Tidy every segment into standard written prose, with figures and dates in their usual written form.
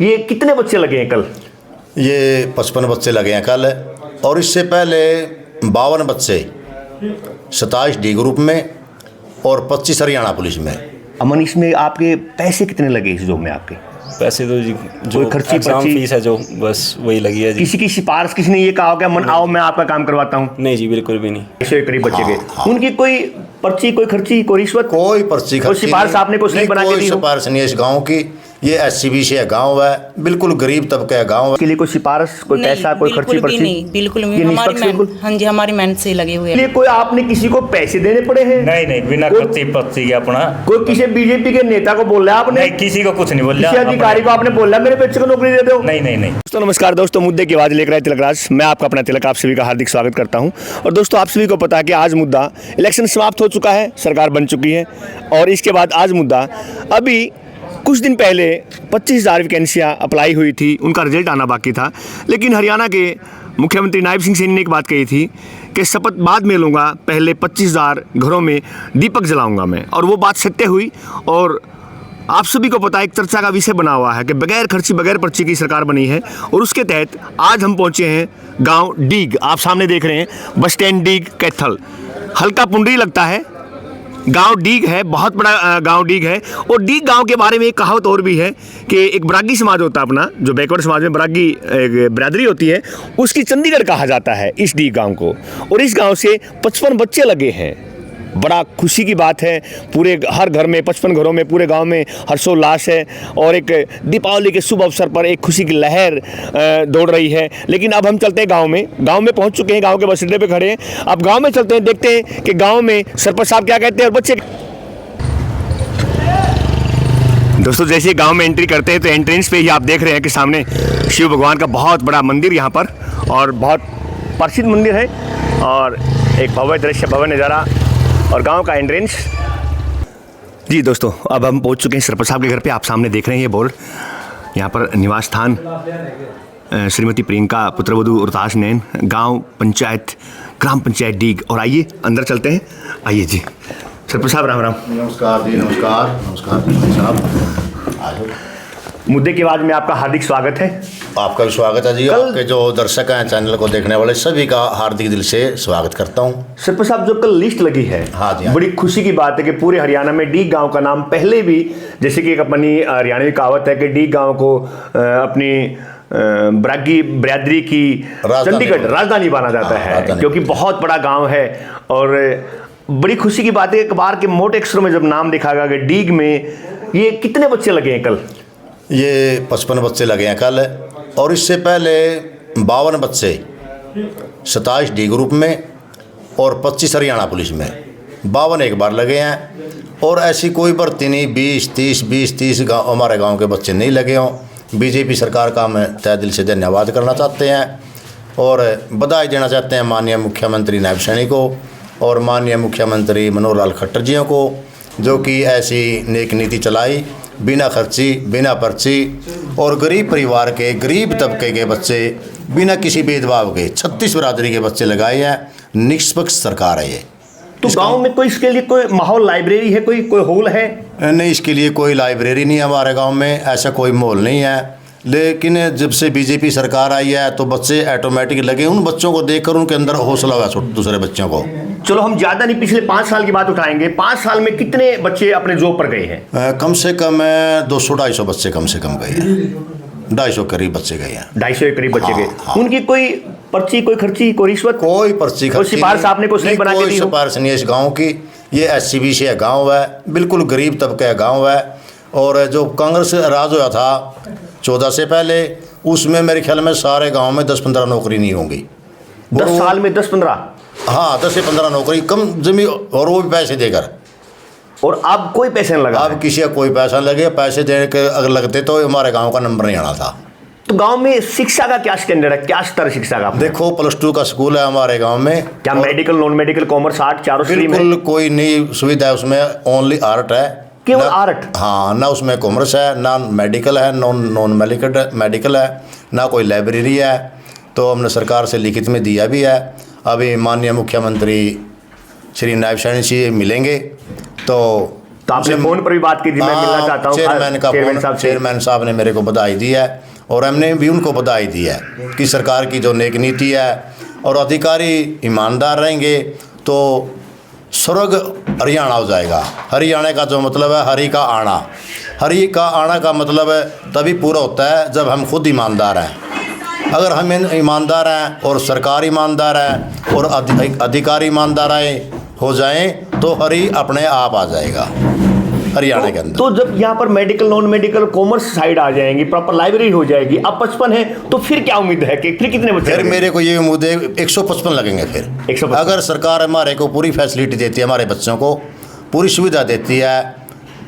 ये कितने बच्चे लगे हैं कल? ये 55 बच्चे लगे हैं कल, और इससे पहले 52 बच्चे 27 डी ग्रुप में और 25 हरियाणा पुलिस में। अमन, इसमें आपके पैसे कितने लगे इस जॉब में आपके? पैसे तो जी जो खर्ची एग्जाम पर्ची? फीस है जो बस वही लगी है जी। किसी की सिफारिश, किसी ने ये कहा क्या मन आओ मैं आपका काम करवाता हूँ? नहीं जी, बिल्कुल भी नहीं। ऐसे करीब बच्चे गए। उनकी कोई पर्ची, कोई खर्ची, कोई रिश्वत, कोई पर्ची कोई सिफारिश आपने कोई स्लिप बना के दी हो? सिफारिश नहीं है इस गाँव की। ये SCB है गाँव है, बिल्कुल गरीब तबके का गाँव है। के लिए कोई सिफारिश, कोई पैसा, कोई खर्ची पर्ची? नहीं, बिल्कुल ये नहीं। हमारी निष्पक्ष बिल्कुल? हाँ जी, हमारी मेहनत से लगे हुए लिए हैं। कोई आपने किसी को पैसे देने पड़े हैं? नहीं नहीं, बिना कोई- खर्ची पर्ची के अपना। कोई किसी बीजेपी के नेता को बोला आपने? नहीं, किसी को कुछ नहीं बोला। किसी अधिकारी को आपने बोला मेरे बच्चे को नौकरी दे दो? नहीं नहीं नहीं। दोस्तों नमस्कार। दोस्तों मुद्दे की आवाज लेकर आए तिलकराज, मैं आपका अपना तिलक, आप सभी का हार्दिक स्वागत करता हूं। और दोस्तों आप सभी को पता है कि आज मुद्दा इलेक्शन समाप्त हो चुका है, सरकार बन चुकी है, और इसके बाद आज मुद्दा अभी कुछ दिन पहले 25,000 वैकेंसियाँ अप्लाई हुई थी, उनका रिजल्ट आना बाकी था। लेकिन हरियाणा के मुख्यमंत्री नायब सिंह सैनी ने एक बात कही थी कि शपथ बाद में लूँगा, पहले 25,000 घरों में दीपक जलाऊंगा मैं, और वो बात सत्य हुई। और आप सभी को पता है, एक चर्चा का विषय बना हुआ है कि बगैर खर्ची बगैर पर्ची की सरकार बनी है, और उसके तहत आज हम पहुंचे हैं गांव डीग। आप सामने देख रहे हैं बस स्टैंड डीग कैथल, हल्का पुंडरी लगता है गांव डीग है, बहुत बड़ा गांव डीग है। और डीग गांव के बारे में एक कहावत और भी है कि एक बरागी समाज होता है अपना, जो बैकवर्ड समाज में बरागी बिरादरी होती है, उसकी चंडीगढ़ कहा जाता है इस डीग गांव को। और इस गांव से 55 बच्चे लगे हैं। बड़ा खुशी की बात है, पूरे हर घर में 55 घरों में पूरे गांव में हर्षोल्लास है, और एक दीपावली के शुभ अवसर पर एक खुशी की लहर दौड़ रही है। लेकिन अब हम चलते हैं गांव में पहुंच चुके हैं, गांव के बस अड्डे पे खड़े हैं। अब गांव में चलते हैं, देखते हैं कि गांव में सरपंच साहब क्या कहते हैं और बच्चे। दोस्तों जैसे गांव में एंट्री करते हैं तो एंट्रेंस पे ही आप देख रहे हैं कि सामने शिव भगवान का बहुत बड़ा मंदिर यहाँ पर, और बहुत प्रसिद्ध मंदिर है, और एक भव्य दृश्य, भव्य नज़ारा, और गांव का एंट्रेंस। जी दोस्तों, अब हम पहुंच चुके हैं सरपंच साहब के घर पे। आप सामने देख रहे हैं ये बोर्ड, यहाँ पर निवास स्थान श्रीमती प्रियंका पुत्रवधू उरताज नैन, गांव पंचायत, ग्राम पंचायत डीग। और आइए अंदर चलते हैं, आइए जी। सरपंच साहब राम राम। नमस्कार जी, नमस्कार नमस्कार भाई साहब। आ जाओ। मुद्दे के बाद में आपका हार्दिक स्वागत है। आपका भी स्वागत है जी। आपके जो दर्शक हैं, चैनल को देखने वाले सभी का हार्दिक दिल से स्वागत करता हूं। सरपंच साहब, जो कल लिस्ट लगी है, हाँ जी, हाँ। बड़ी खुशी की बात है कि पूरे हरियाणा में डीग गांव का नाम पहले भी, जैसे कि एक अपनी हरियाणवी कहावत है कि डीग गांव को अपनी बरागी बिरादरी की चंडीगढ़ राजधानी माना जाता है, क्योंकि बहुत बड़ा गाँव है। और बड़ी खुशी की बात है, एक बार के मोटे अक्षरों में जब नाम देखा गया कि डीग में ये कितने बच्चे लगे हैं कल? ये 55 बच्चे लगे हैं कल, और इससे पहले 52 बच्चे 27 डी ग्रुप में और 25 हरियाणा पुलिस में। 52 एक बार लगे हैं, और ऐसी कोई भर्ती नहीं 20-30 गाँव हमारे गांव के बच्चे नहीं लगे हों। बीजेपी सरकार का हम तहे दिल से धन्यवाद करना चाहते हैं, और बधाई देना चाहते हैं माननीय मुख्यमंत्री नायब सैनी को और माननीय मुख्यमंत्री मनोहर लाल खट्टर जियों को, जो कि ऐसी नेक नीति चलाई, बिना खर्ची बिना पर्ची, और गरीब परिवार के गरीब तबके के बच्चे बिना किसी भेदभाव के 36 बिरादरी के बच्चे लगाए हैं। निष्पक्ष सरकार है ये। तो गांव में कोई इसके लिए कोई माहौल, लाइब्रेरी है, कोई हॉल है? नहीं, इसके लिए कोई लाइब्रेरी नहीं है हमारे गांव में, ऐसा कोई माहौल नहीं है। लेकिन जब से बीजेपी सरकार आई है तो बच्चे ऑटोमेटिक लगे, उन बच्चों को देखकर उनके अंदर हौसला हुआ दूसरे बच्चों को। चलो हम ज़्यादा नहीं, पिछले 5 साल की बात उठाएंगे। 5 साल में कितने बच्चे अपने जॉब पर गए हैं? कम से कम 200-250 बच्चे कम से कम गए हैं। 250 करीब बच्चे गए हैं। 250 के करीब बच्चे हाँ, गए। हाँ। उनकी कोई पर्ची, कोई खर्ची, कोई रिश्वत, कोई पर्ची कोई सिफारिश आपने कोई स्लिप बना के दी हो? सिफारिश नहीं है इस गाँव की। ये SCB से गाँव है, बिल्कुल गरीब तबके का गाँव है। और जो कांग्रेस राज हुआ था 14 से पहले, उसमें मेरे ख्याल में सारे गांव में 10-15 नौकरी नहीं होंगी। 10 साल में 10-15? हाँ, 10 से 15 नौकरी कम जमीन, और वो भी पैसे देकर। और अब कोई पैसे नहीं लगा? अब किसी का कोई पैसा लगे, पैसे देने के अगर लगते तो हमारे गांव का नंबर नहीं आना था। तो गांव में शिक्षा का क्या स्टैंडर्ड है, क्या स्तर शिक्षा का? देखो, +2 का स्कूल है हमारे गाँव में। क्या medical, non medical, commerce, art चारों स्ट्रीम है? बिल्कुल कोई नहीं सुविधा है उसमें, ओनली आर्ट है। केवल आर्ट? हाँ, ना उसमें कॉमर्स है, ना मेडिकल है, नॉन मेडिकल है, ना कोई लाइब्रेरी है। तो हमने सरकार से लिखित में दिया भी है। अभी माननीय मुख्यमंत्री श्री नायब सैनी जी मिलेंगे तो तो आपने उनसे- फोन पर भी बात की थी, मैं मिलना चाहता हूँ चेयरमैन साहब ने मेरे को बधाई दी है और हमने भी उनको बधाई दी है कि सरकार की जो नेक नीति है और अधिकारी ईमानदार रहेंगे तो स्वर्ग हरियाणा हो जाएगा। हरियाणा का जो मतलब है हरि का आना, हरि का आना का मतलब है तभी पूरा होता है जब हम खुद ईमानदार हैं। अगर हम ईमानदार हैं और सरकार ईमानदार है और अधिकारी ईमानदार हो जाएं तो हरि अपने आप आ जाएगा हरियाणा के अंदर। तो जब यहाँ पर medical non medical commerce side आ जाएंगी, प्रॉपर लाइब्रेरी हो जाएगी, अब 55 है तो फिर क्या उम्मीद है कि फिर कितने बच्चे फिर लगेंगे? मेरे को ये उम्मीद है 155 लगेंगे फिर 155। अगर सरकार हमारे को पूरी फैसिलिटी देती है, हमारे बच्चों को पूरी सुविधा देती है,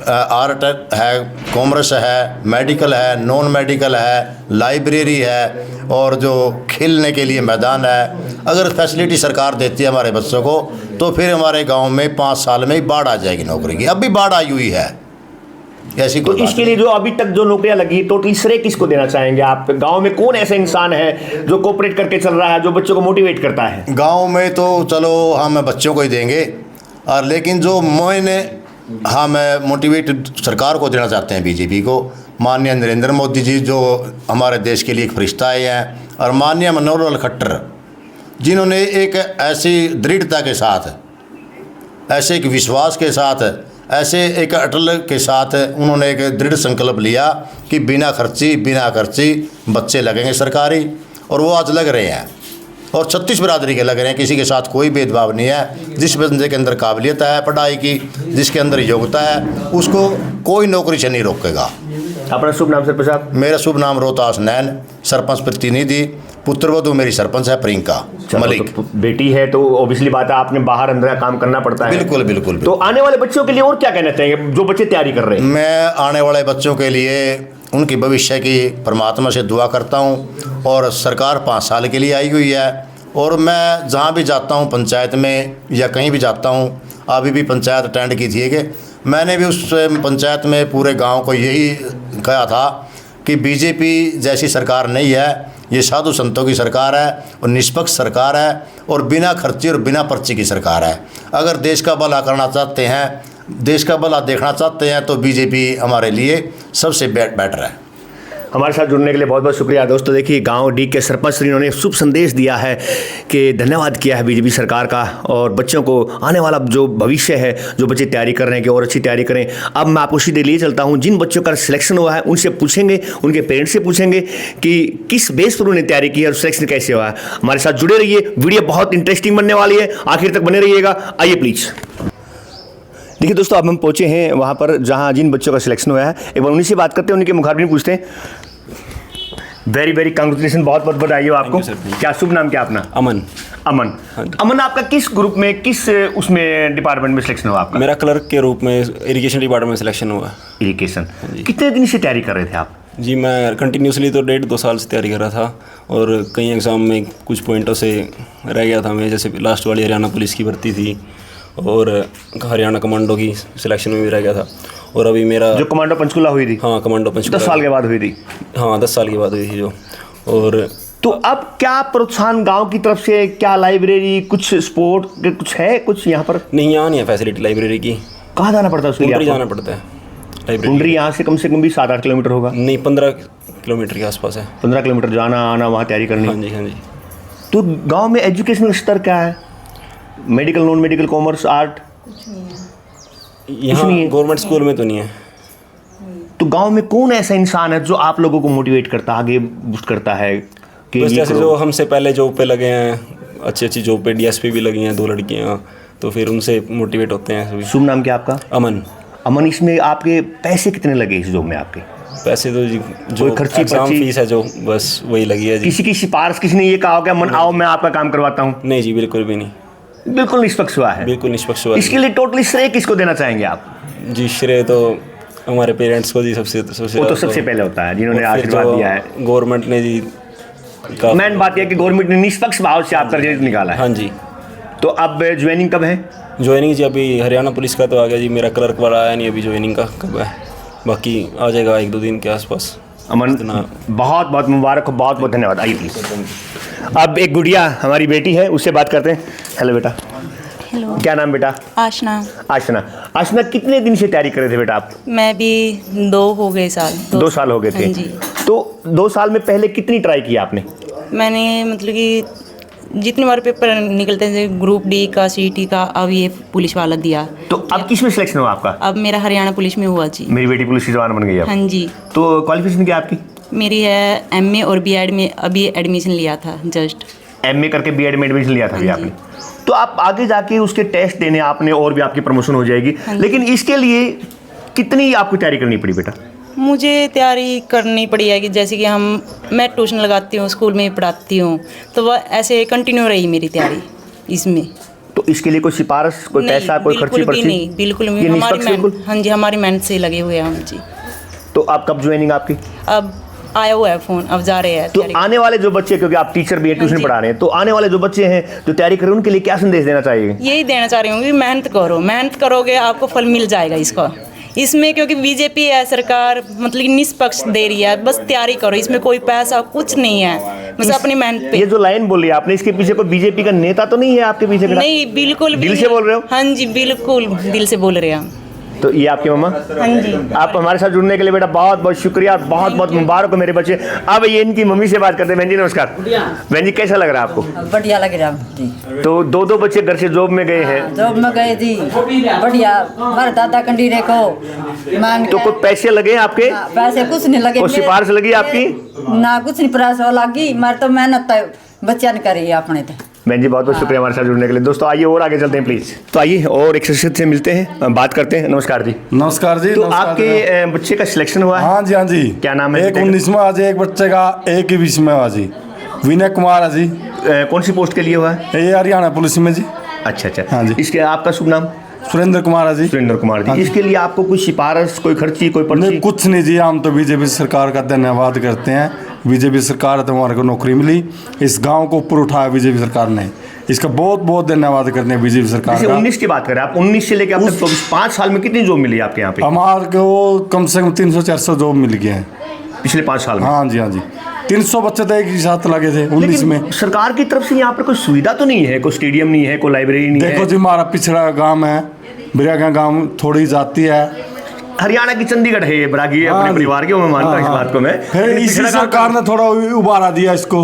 आर्ट है, कॉमर्स है, मेडिकल है, नॉन मेडिकल है, लाइब्रेरी है और जो खेलने के लिए मैदान है, अगर फैसिलिटी सरकार देती है हमारे बच्चों को तो फिर हमारे गांव में 5 साल में ही बाढ़ आ जाएगी नौकरी की। अब भी बाढ़ आई हुई है ऐसी तो कोई बात इसके लिए जो अभी तक जो नौकरियां लगी, टोटल श्रेय किसको देना चाहेंगे आप? गांव में कौन ऐसा इंसान है जो कोऑपरेट करके चल रहा है, जो बच्चों को मोटिवेट करता है? नहीं। गांव में तो चलो हम बच्चों को ही देंगे और लेकिन जो मैंने हम मोटिवेट सरकार को देना चाहते हैं, बीजेपी को, माननीय नरेंद्र मोदी जी जो हमारे देश के लिए एक फरिश्ता आए हैं, और माननीय मनोहर लाल खट्टर जिन्होंने एक ऐसी दृढ़ता के साथ, ऐसे एक विश्वास के साथ, ऐसे एक अटल के साथ उन्होंने एक दृढ़ संकल्प लिया कि बिना खर्ची बच्चे लगेंगे सरकारी, और वो आज लग रहे हैं और 36 बिरादरी के लग रहे हैं। किसी के साथ कोई भेदभाव नहीं है। जिस बंदे के अंदर काबिलियत है पढ़ाई की, जिसके अंदर योग्यता है, उसको कोई नौकरी से नहीं रोकेगा। अपना शुभ नाम सरपंच साहब? मेरा शुभ नाम रोहतास नैन, सरपंच प्रतिनिधि, पुत्रवधू मेरी सरपंच है प्रियंका मलिक। तो बेटी है तो ऑब्वियसली बात है, आपने बाहर अंदर काम करना पड़ता है। बिल्कुल बिल्कुल, तो आने वाले बच्चों के लिए और क्या कहना चाहेंगे जो बच्चे तैयारी कर रहे हैं? मैं आने वाले बच्चों के लिए उनकी भविष्य की परमात्मा से दुआ करता हूँ। और सरकार 5 साल के लिए आई हुई है और मैं जहाँ भी जाता हूँ पंचायत में या कहीं भी जाता हूँ, अभी भी पंचायत अटेंड की थी कि मैंने भी उस पंचायत में पूरे गांव को यही कहा था कि बीजेपी जैसी सरकार नहीं है, ये साधु संतों की सरकार है और निष्पक्ष सरकार है और बिना खर्ची और बिना पर्ची की सरकार है। अगर देश का भला करना चाहते हैं, देश का भला देखना चाहते हैं तो बीजेपी हमारे लिए सबसे बेटर है। हमारे साथ जुड़ने के लिए बहुत बहुत शुक्रिया दोस्तों। देखिए गांव डी के सरपंच श्री ने शुभ संदेश दिया है कि धन्यवाद किया है बीजेपी सरकार का, और बच्चों को आने वाला जो भविष्य है, जो बच्चे तैयारी कर रहे हैं कि और अच्छी तैयारी करें। अब मैं आपको सीधे लिए चलता हूं, जिन बच्चों का सिलेक्शन हुआ है उनसे पूछेंगे, उनके पेरेंट्स से पूछेंगे कि किस बेस पर उन्हें तैयारी की है और सिलेक्शन कैसे हुआ है। हमारे साथ जुड़े रहिए, वीडियो बहुत इंटरेस्टिंग बनने वाली है, आखिर तक बने रहिएगा। आइए प्लीज़। देखिए दोस्तों, अब हम पहुंचे हैं वहां पर जहां जिन बच्चों का सिलेक्शन हुआ है। एक बार उन्हीं से बात करते हैं, उनके मुखाबिन पूछते हैं। वेरी वेरी कांग्रेचुलेशन, बहुत बहुत बधाई हो आपको। क्या शुभ नाम क्या अपना? अमन। अमन। अमन, आपका किस ग्रुप में, किस उसमें डिपार्टमेंट में सिलेक्शन हुआ आपका? मेरा क्लर्क के रूप में इरिगेशन डिपार्टमेंट में सिलेक्शन हुआ। इरिगेशन। कितने दिन से तैयारी कर रहे थे आप? जी मैं कंटिन्यूसली तो 1.5-2 साल से तैयारी कर रहा था, और कई एग्ज़ाम में कुछ पॉइंटों से रह गया था मैं। जैसे लास्ट वाली हरियाणा पुलिस की भर्ती थी और हरियाणा कमांडो की सिलेक्शन में भी रह गया था। और अभी मेरा जो कमांडो पंचकुला हुई थी? हाँ, कमांडो पंचकुला 10 साल के बाद हुई थी। हाँ, 10 साल की बात हुई थी जो। और तो अब क्या प्रोत्साहन गांव की तरफ से, क्या लाइब्रेरी, कुछ स्पोर्ट, कुछ है कुछ यहाँ पर? नहीं, यहाँ नहीं है फैसिलिटी लाइब्रेरी की। कहाँ जाना पड़ता है उसके लिए? कुंडरी जाना पड़ता है लाइब्रेरी। कुंडरी यहाँ से कम भी 7-8 किलोमीटर होगा? नहीं, 15 किलोमीटर के आसपास है। 15 किलोमीटर जाना आना, वहाँ तैयारी करनी। हाँ जी, हाँ जी। तो गांव में एजुकेशनल स्तर क्या है? Medical, non medical, commerce, art? यहाँ गवर्नमेंट स्कूल में तो नहीं है। तो गांव में कौन ऐसा इंसान है जो आप लोगों को मोटिवेट करता है, आगे बूस्ट करता है कि बस ये जैसे करो? जो हमसे पहले जॉब पे लगे हैं, अच्छी जॉब पे डीएसपी भी लगी हैं 2 लड़कियाँ, तो फिर उनसे मोटिवेट होते हैं सभी। शुभ नाम क्या आपका? अमन। अमन, इसमें आपके पैसे कितने लगे इस जॉब में आपके? पैसे तो जी जो कोई खर्ची एग्जाम पर्ची? फीस है जो, बस वही लगी है जी। किसी की सिफारिश, किसी ने ये कहा हो कि अमन आओ मैं आपका काम करवाता हूँ? नहीं जी, बिल्कुल भी नहीं। बिल्कुल निष्पक्ष हुआ है। बिल्कुल निष्पक्ष हुआ है। इसके लिए टोटली श्रेय किसको देना चाहेंगे आप? जी श्रेय तो हमारे पेरेंट्स को जी सबसे वो तो सबसे पहले होता है जिन्होंने आशीर्वाद दिया है। गवर्नमेंट ने जी मेन बात यह है कि गवर्नमेंट ने निष्पक्ष भाव से आपका रिजल्ट निकाला है। हाँ जी। तो अब ज्वाइनिंग कब है? ज्वाइनिंग जी अभी हरियाणा पुलिस का तो आ गया जी, मेरा क्लर्क वाला आया नहीं अभी, ज्वाइनिंग का कब है, बाकी आ जाएगा 1-2 दिन के आसपास। अमन, बहुत बहुत मुबारक हो, बहुत बहुत धन्यवाद। आइए प्लीज। अब एक गुड़िया हमारी बेटी है, उससे बात करते हैं। हेलो बेटा, हेलो। क्या नाम बेटा? आशना। आशना। आशना, कितने दिन से तैयारी कर रहे थे बेटा आप? मैं भी 2 हो गए साल। 2 साल हो गए थे। हाँ जी। तो 2 साल में पहले कितनी ट्राई की आपने? मैंने मतलब कि जितनी बार पेपर निकलते थे ग्रुप डी का, सीटी का, अब ये पुलिस वाला दिया। तो अब किस में सिलेक्शन हुआ आपका? अब मेरा हरियाणा पुलिस में हुआ जी। मेरी बेटी पुलिस की जवान बन गई अब। हाँ जी। तो क्वालिफिकेशन क्या है आपकी? मेरी है MA और B.Ed में अभी एडमिशन लिया था जस्ट। MA करके B.Ed में एडमिशन लिया था अभी हाँ जी। आपने। तो आप आगे जाके उसके टेस्ट देने आपने और भी आपकी प्रमोशन हो जाएगी। लेकिन इसके लिए कितनी आपको तैयारी करनी पड़ी बेटा? मुझे तैयारी करनी पड़ी है कि जैसे कि मैं ट्यूशन लगाती हूँ, स्कूल में पढ़ाती हूँ, तो वह ऐसे कंटिन्यू रही मेरी तैयारी इसमें। तो इसके लिए कोई सिफारिश, कोई नहीं, पैसा, कोई खर्ची बिल्कुल भी पर्ची? नहीं, बिल्कुल भी। ये हमारी निष्पक्ष बिल्कुल? हाँ जी, हमारी मेहनत से लगे हुए हैं हम जी। तो आप कब ज्वाइनिंग आपकी? अब आया हुआ है फ़ोन, अब जा रहे हैं तो तैयारी। आने वाले जो बच्चे, क्योंकि आप टीचर भी हैं, ट्यूशन जी। पढ़ा रहे हैं, तो आने वाले जो बच्चे हैं जो तैयारी कर रहे हैं उनके लिए क्या संदेश देना चाहिए? यही देना चाह रही हूँ कि मेहनत करो, मेहनत करोगे आपको फल मिल जाएगा इसका। इसमें क्योंकि बीजेपी है सरकार, मतलब कि निष्पक्ष दे रही है, बस तैयारी करो, इसमें कोई पैसा कुछ नहीं है, बस अपनी मेहनत ये पे। जो लाइन बोली आपने, इसके पीछे कोई बीजेपी का नेता तो नहीं है आपके पीछे खड़ा? नहीं, बिल्कुल भी दिल से नहीं। बोल रहे हो? हाँ जी, बिल्कुल दिल से बोल रहे हैं हम। तो ये आपकी मम्मा? हाँ जी। आप हमारे साथ जुड़ने के लिए बेटा बहुत बहुत शुक्रिया, बहुत बहुत मुबारक हो मेरे बच्चे। अब ये इनकी मम्मी से बात करते हैं। बहन जी नमस्कार। बहन जी, कैसा लग रहा है आपको? बढ़िया लग रहा जी। तो 2 बच्चे घर से जॉब में गए हैं, जॉब में गए जी, बढ़िया। हमारे दादा कंडीरे को मांग तो कोई पैसे लगे हैं आपके? पैसे कुछ नहीं लगे। कोई सिफारिश लगी आपकी? ना कुछ नहीं, प्रयास लगी मार तो मेहनत बच्चा ने करी है अपने तो। बहन जी बहुत बहुत शुक्रिया हमारे साथ जुड़ने के लिए। दोस्तों आइए और आगे चलते हैं प्लीज। तो आइए और एक शख्सियत से मिलते हैं, बात करते हैं। नमस्कार जी। नमस्कार जी। तो नमस्कार आपके बच्चे का सिलेक्शन हुआ है? हाँ जी, हाँ जी। क्या नाम है? एक 19 में आज, एक बच्चे का 21 में हुआ जी, विनय कुमार है जी। कौन सी पोस्ट के लिए हुआ है? ये हरियाणा पुलिस में जी। अच्छा अच्छा। हाँ जी। इसके आपका शुभ नाम? सुरेंद्र कुमार है जी। सुरेंद्र कुमार जी। हाँ जी। इसके लिए आपको कोई सिफारिश, कोई खर्ची, कोई पर्ची? नहीं, कुछ नहीं जी। हम तो बीजेपी सरकार का धन्यवाद करते हैं। बीजेपी सरकार तो हमारे को नौकरी मिली, इस गांव को ऊपर उठाया बीजेपी सरकार ने, इसका बहुत बहुत धन्यवाद करते हैं बीजेपी सरकार जैसे का। 19 की बात करें आप, 19 से लेकर अब तक 5 साल में कितनी जॉब मिली आपके यहाँ पे? हमारे को कम से कम 300-400 जॉब मिल गए हैं पिछले 5 साल में? हाँ जी, हाँ जी। 300 बच्चे तो एक ही साथ लगे थे 19 में। लेकिन सरकार की तरफ से यहाँ पर कोई सुविधा तो नहीं है? कोई स्टेडियम नहीं है, कोई लाइब्रेरी नहीं है? देखो जी, हमारा पिछड़ा गांव है, बिरागा गांव थोड़ी जाती है। हरियाणा की चंडीगढ़ है ये, बरागी है, हाँ अपने जी। परिवार की, वो मैं मानता हूँ इस हाँ, बात को मैं। फिर लेकिन इसी पिछड़ा सरकार ने थोड़ा उबारा दिया इसको,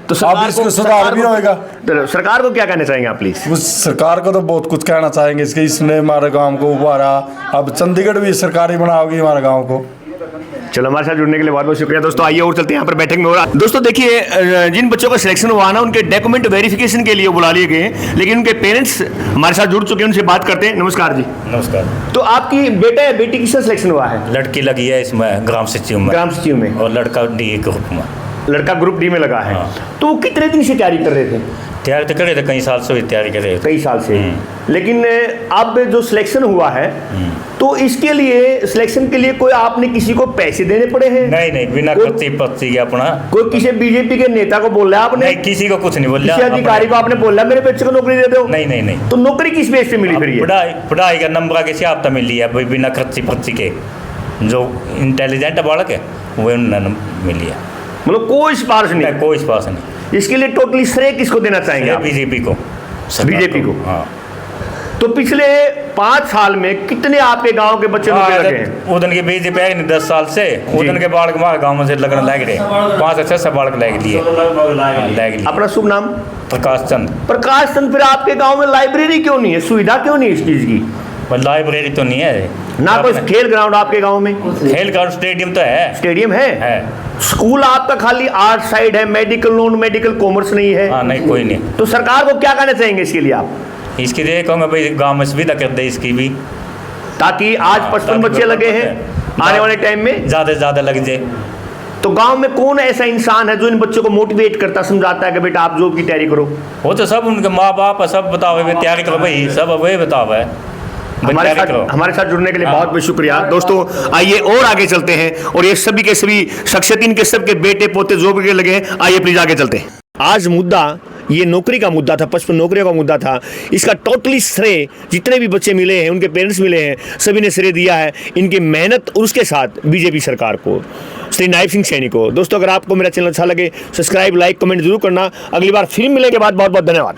तो अब इसको सुधार भी होएगा। तो सरकार को क्या कहना चाहेंगे आप प्लीज? उस सरकार को तो बहुत कुछ कहना चाहेंगे इसके, इसने हमारे गांव को उबारा। अब चंडीगढ़ भी सरकारी बनाओगी हमारे गांव को। चलो, हमारे साथ जुड़ने के लिए बहुत बहुत शुक्रिया। दोस्तों आइए और चलते हैं, यहाँ पर बैठक में हो रहा। दोस्तों देखिए, जिन बच्चों का सिलेक्शन हुआ ना, उनके डॉक्यूमेंट वेरिफिकेशन के लिए बुला लिए गए हैं, लेकिन उनके पेरेंट्स हमारे साथ जुड़ चुके हैं, उनसे बात करते हैं। नमस्कार जी। नमस्कार। तो आपकी बेटा या बेटी किसका सिलेक्शन हुआ है? लड़की लगी है इसमें ग्राम सचिव में, ग्राम सचिव में, और लड़का डी ग्रुप में। लड़का ग्रुप डी में लगा है। हाँ। तो वो कितने दिन से तैयारी कर रहे थे? तैयारी तो करे थे, कई साल से तैयारी कर रहे थे। कई साल से। लेकिन अब जो सिलेक्शन हुआ है, तो इसके लिए, सिलेक्शन के लिए कोई आपने किसी को पैसे देने पड़े हैं? नहीं नहीं, बिना कोई- खर्ची पर्ची के अपना। कोई किसी बीजेपी के नेता को बोला आपने? नहीं, किसी को कुछ नहीं बोला। किसी अधिकारी को आपने बोला मेरे बच्चे को नौकरी दे दो? नहीं नहीं नहीं। तो नौकरी किस बेस पे मिली फिर ये? पढ़ाई का नंबर के हिसाब से मिली है भाई, बिना खर्ची पर्ची के। जो इंटेलिजेंट बालक है वो उन्होंने मिली है। मतलब कोई सिफारिश नहीं? नहीं, कोई पास नहीं। इसके लिए टोटली श्रेय किसको देना चाहेंगे आप? बीजेपी को। बीजेपी को। हाँ। तो पिछले 5 साल में कितने आपके गांव के बच्चे नौकरी लगे हैं? उधन के बीजेपी है नहीं 10 साल से, उधन के बालक हमारे गाँव में से लगने लग रहे, 5 से 6 बालक लग लिए। अपना शुभ नाम? प्रकाश चंद। प्रकाश चंद। फिर आपके गांव में लाइब्रेरी क्यों नहीं है, सुविधा क्यों नहीं है इस चीज की? लाइब्रेरी तो नहीं है ना कोई खेल ग्राउंड आपके गांव में? खेल ग्राउंड स्टेडियम तो है। स्टेडियम है? है। स्कूल आपका खाली आर्ट साइड है, मेडिकल, नॉन मेडिकल, कॉमर्स नहीं है? हाँ, नहीं कोई नहीं। तो सरकार को क्या कहना चाहेंगे इसके लिए आप? इसके लिए कहूँगा भाई गाँव में सुविधा कर दे इसकी भी, ताकि आज 55 बच्चे लगे हैं, आने वाले टाइम में ज़्यादा से ज़्यादा लग जाए। तो गांव में कौन ऐसा इंसान है जो इन बच्चों को मोटिवेट करता, समझाता है कि बेटा आप जॉब की तैयारी करो? वो तो सब उनके माँ बाप है, सब बताओ भाई तैयारी करो भाई, सब वही बताओ है। हमारे साथ जुड़ने के लिए बहुत बहुत शुक्रिया। दोस्तों आइए और आगे चलते हैं, और ये सभी के सभी शख्सियत, इनके सबके बेटे पोते जॉब के लगे हैं। आइए प्लीज आगे चलते हैं। आज मुद्दा ये नौकरी का मुद्दा था, 55 नौकरियों का मुद्दा था। इसका टोटली श्रेय जितने भी बच्चे मिले हैं, उनके पेरेंट्स मिले हैं, सभी ने श्रेय दिया है इनकी मेहनत और उसके साथ बीजेपी सरकार को, श्री नायब सिंह सैनी को। दोस्तों अगर आपको मेरा चैनल अच्छा लगे, सब्सक्राइब, लाइक, कमेंट जरूर करना। अगली बार फिर मिलेंगे, बहुत बहुत धन्यवाद।